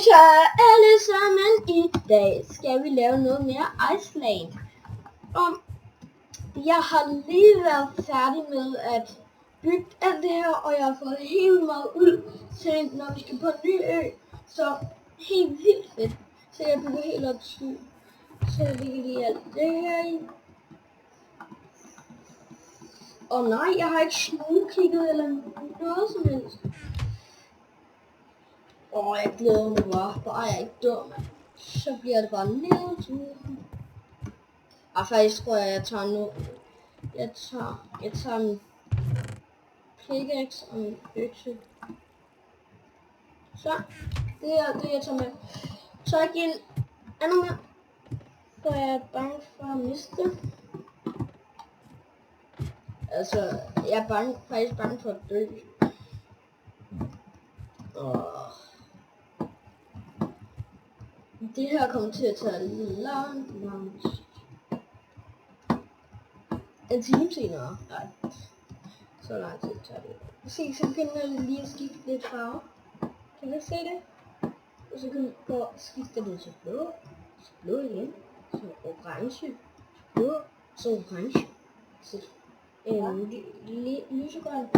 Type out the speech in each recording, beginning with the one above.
Goddag alle sammen. I dag skal vi lave noget mere Iceland. Og jeg har lige været færdig med at bygge alt det her, og jeg har fået helt meget ud til, når vi skal på en ny ø. Så helt vildt fedt. Så jeg bygger helt op til sky. Så jeg ligger lige alt det her i. Og nej, jeg har ikke smugkigget eller noget som helst. Jeg glæder mig bare jeg er ikke dum. Så bliver det bare nedtur. Faktisk tror jeg tager nu. Jeg tager min pickaxe og min økse. Så, det er det jeg tager med. Så igen endnu mere. For jeg er bange for at miste. Altså, jeg er faktisk bange for at dø. Det her kommer til at tage langt. En time senere. Nej. Så lang tid tager det. Se, så begynder jeg lige at skifte lidt farve. Kan du se det? Og så kan vi gå og skifte det til blå. Så blå igen. Så orange. Blå. Så orange. Så lysegrøn.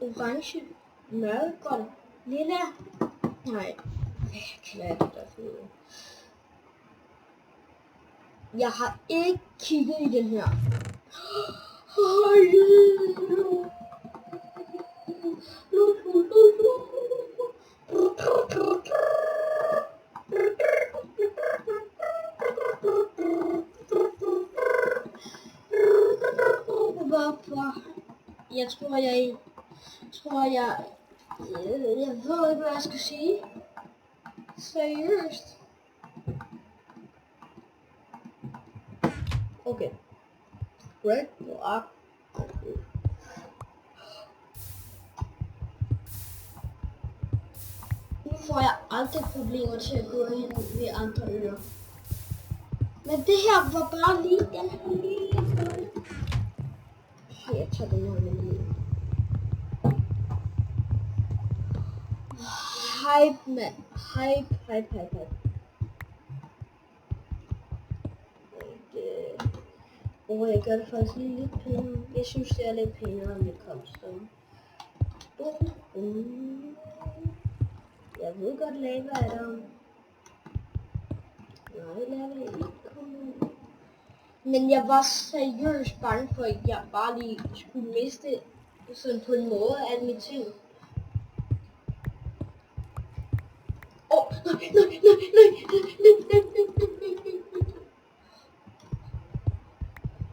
Orange. Mørkegrøn. Lilla. Nej. Hvad er det der for noget? Jeg har ikke kigget i den her. Hvorfor? Jeg ved ikke, hvad jeg skal sige. Seriøst. Okay. Red block. Nu får jeg aldrig problemer til at gå hen ved andre øer. Men det her var bare lige den her lille. Jeg tager den her med lige. Hype, mand. Hype. Jeg gør det faktisk lige lidt pænere. Jeg synes, det er lidt pænere med cobblestone. Jeg ved godt, lava er der. Nej, lava er ikke kommet. Men jeg var seriøst bange for, at jeg bare lige skulle miste sådan på en måde alle mine ting. Nej.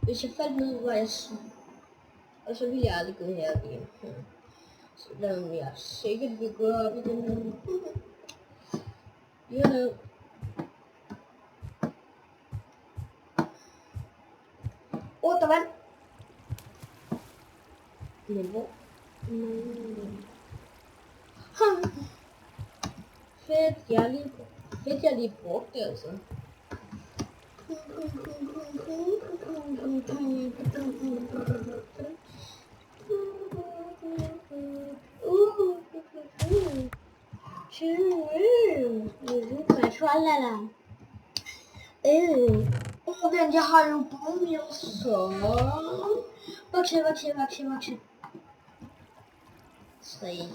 Hvis jeg faldt ned, var jeg syg. Og så ville jeg aldrig gå her igen. Så der vil jeg sikkert vil gå op i den her. You know. Der er vand. Men hvor? Fedt, jeg lige brugte det altså. Vent, jeg har jo bomber så. Vokse. 3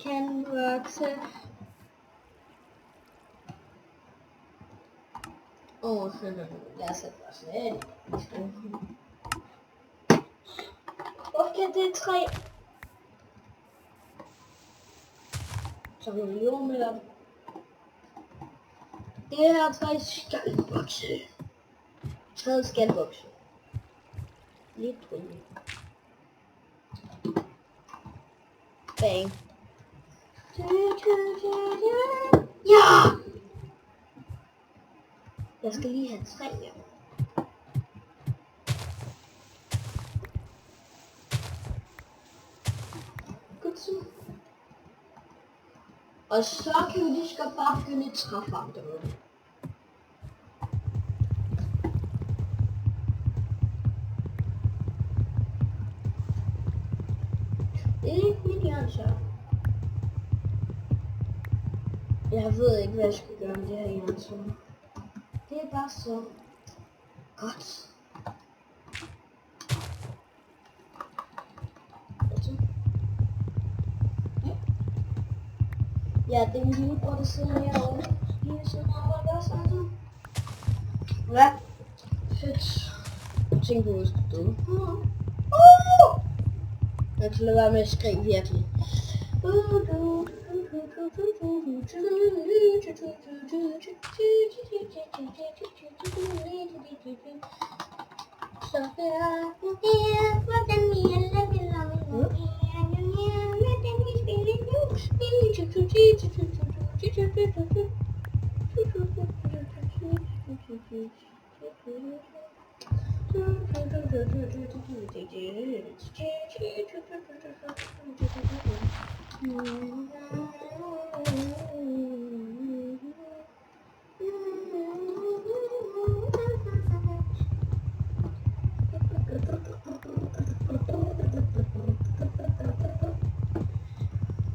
kan vokse. Lad os sætte os lidt. Okay, det er 3. Så nu er jord med op. Det her træ skal vokse. Træet skal vokse. Lidt trygt. Bang. Ja! Jeg skal lige have 3 her. Godt så. Og så kan vi lige skal bare begynde et træfarm derude. Det er ikke mit hjørne så. Jeg ved ikke, hvad jeg skal gøre med det her jernstol. Det er bare så godt. Ja, det er min lillebror, der sidder herovre. Lige så meget der også, altså. Hvad? Fedt. Jeg tænkte på, at jeg skulle døde. Jeg kan lade være med at skrige virkelig.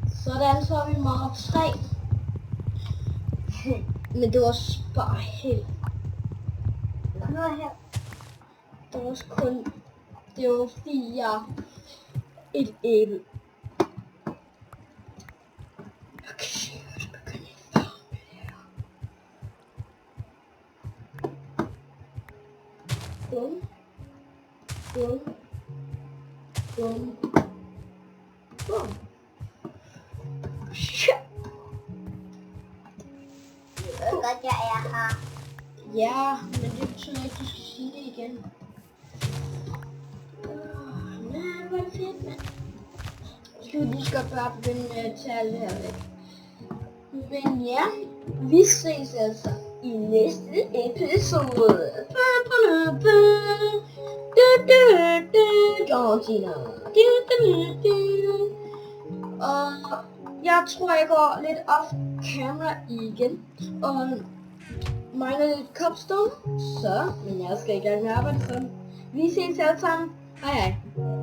Så sådan, så er vi meget 3. Men det var bare helt... Noget her. Det var også kun... Det var fordi jeg... Et æble. Okay, så begynder jeg at farve det her. Bum. Bum. Bum. Bum. Godt, jeg er her. Ja, men det betyder ikke, at du skal sige det igen. Nej, hvor er det fedt, mand. Så vi lige skal bare begynde med at tage alt det her væk. Men ja, vi ses altså i næste episode. Og jeg tror, jeg går lidt off camera igen. Og mangler lidt cobstone. Så, men jeg skal i gang med at arbejde, så vi ses alle sammen. Hej hej.